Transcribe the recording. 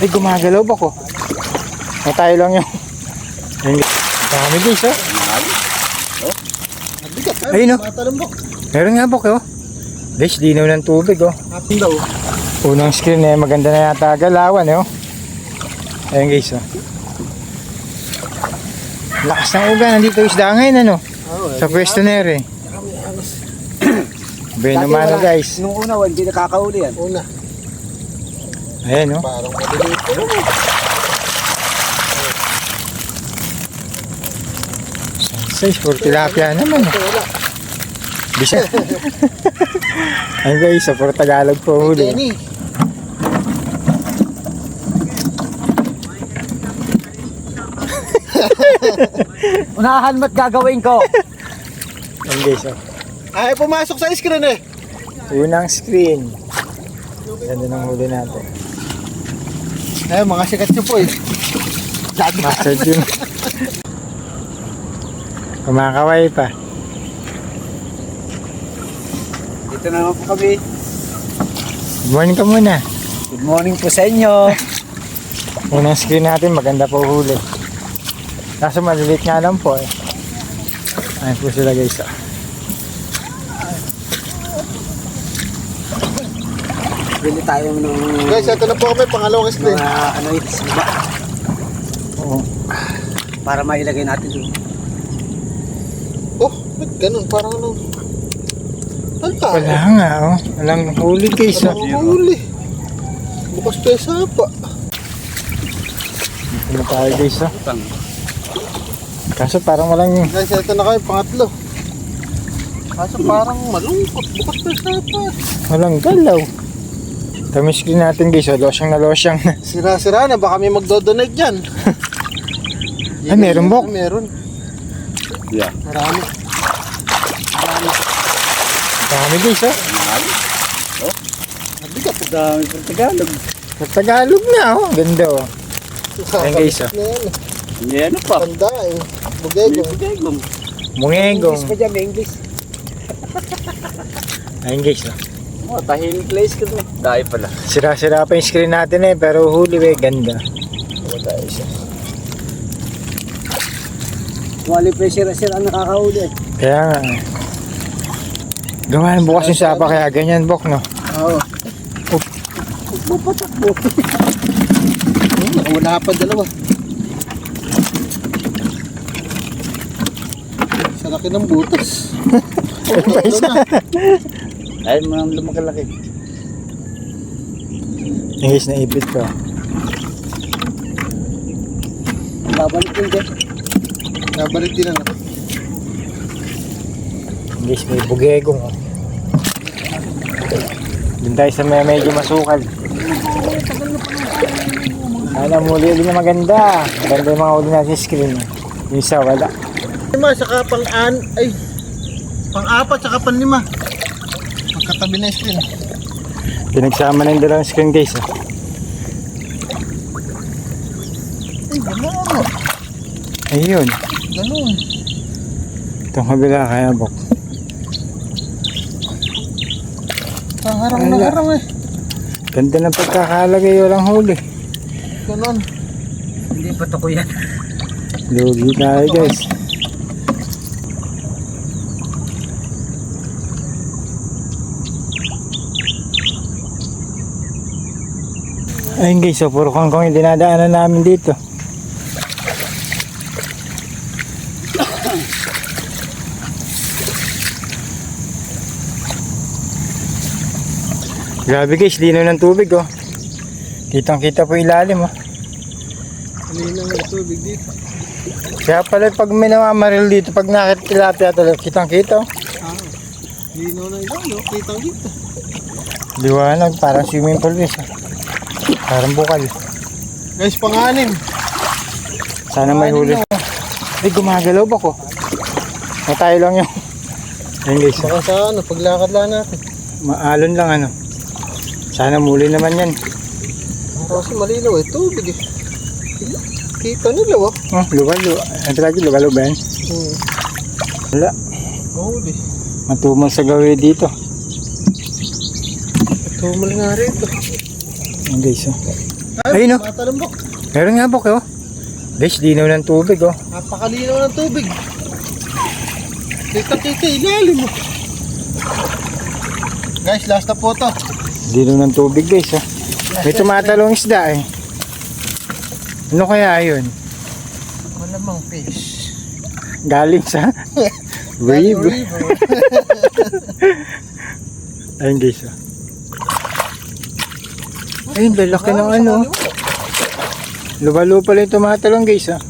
Ay, gumagalaw ba ko? Ay, tayo lang yung... Dami guys, oh. Ayun, oh. Meron nga bok, oh. Guys, dinaw ng tubig, oh. Unang screen, eh. Maganda na yata galawan, eh, oh. Ayun guys, oh. Lakas ng uga, nandito isda ngayon, ano? Sa pwesto na rin. Bueno mano guys. Nung una, hindi nakakauli yan. Una. Ayan, oh. Parang malilito. Size for tilapia naman, oh. Bisa. Ayun guys, sa for Tagalog po huli. Jenny. Unahan mo't gagawin ko. Ayun guys, oh. Ay, pumasok sa screen eh. Unang screen. Ganda ng huli natin. Ay, mga sikat siya po eh. Master Jim. Kumakaway pa. Dito naman po kami. Good morning ka muna. Good morning po sa inyo. Unang screen natin, maganda po huli. Kaso malilit nga lang po, eh. Ayun po sila guys, oh. Bili tayo ng... Guys, ito na po kami, pangalawang screen. Mga ano ito, siba. Oo. Para mailagay natin doon. Oh, ba't ganun? Parang ano? Ang tayo. Wala nga, oh. Walang huli guys, oh. Ang huli. Bukas pa yung sapa. Dito na tayo guys, oh. Kaso parang walang... Guys, ito na kayo, pangatlo. Kaso parang malungkot. Bukas pa yung sapa. Walang galaw. Dami screen natin guys, oh. Losyang na losyang. Sira-sira na, baka may magdodonate dyan. Ay, meron bok. Meron. Yeah. Marami. Dami guys, oh. Nabigat. Dami sa Tagalog. Sa Tagalog na, oh. Ganda, oh. Ayan, guys, oh. Hindi ano pa. Tanda eh. Bugego. Bugegong. Mungengong. English pa dyan, may English. Ayun guys, oh. Oh, tahimik place ka doon. Dahil pala. Sira-sira pa yung screen natin, eh. Pero huli, eh. Ganda. Oo, tayo siya. Wali pa yung sira-sira ang nakakahuli eh. Kaya nga, eh. Gawain bukas yung sapa, kaya ganyan, bok, no? Oo. Pupatak-po. Wala pa dalawa. Sa laki ng butas. Pa isa. Ay, mga lumakalaki. Yung guys, naipit ko. Babalik din dyan. Nabalik din na. Yung guys, may bugegong, oh. Doon tayo sa medyo masukal. Sana muli ulit na maganda. Maganda yung mga uli natin screen. Yung isa wala. Lima, saka pang-apat, saka pang-lima. Magkatabi na yung screen. Pinagsama na yung dalawang screen guys, oh. Ay, ganun. Ayun. Ganun. Itong kabila kaya, bok. Harang na harang eh. Ganda ng pagkakalagay, walang huli. Ganun. Hindi pa to ko yan. Lugi tayo guys. Ayun guys, so puro kangkong yung dinadaanan namin dito. Grabe guys, linaw ng tubig, oh. Kitang kita po ilalim, oh. Kanina ng tubig dito. Kaya pala pag may namamaril dito, pag nakit tilapia talaga, kitang kita, oh. Lino na ito, no? Kitang dito. Liwanag, parang swimming pool guys, oh. Parang bukal. Guys, pang-anim. Sana may huli. Ay, gumagalaw ba ko? Na tayo lang yung... Ayun guys, oh. Baka sa ano, paglakad lang natin. Maalon lang, ano. Sana muli naman yan. Kasi malinaw eh, tubig eh. Kita nila, oh. Oh, lugalo. Ano talaga, lugalo ba yan? Wala. Mahuli. Matumal sa gawin dito. Tumal nga rito. Ayun guys, oh. Ayun, oh. Matalambok. Meron nga bok oh. Guys, linaw ng tubig oh. Napakalinaw ng tubig. Kita ilalim mo. Guys, last na po to. Linaw ng tubig guys oh. May tumatalong isda eh. Ano kaya yun? Malamang fish. Galing sa river. Ayun guys oh. Ayun, lalaki ng ano. Lubalo pala yung tumatalong guys ah.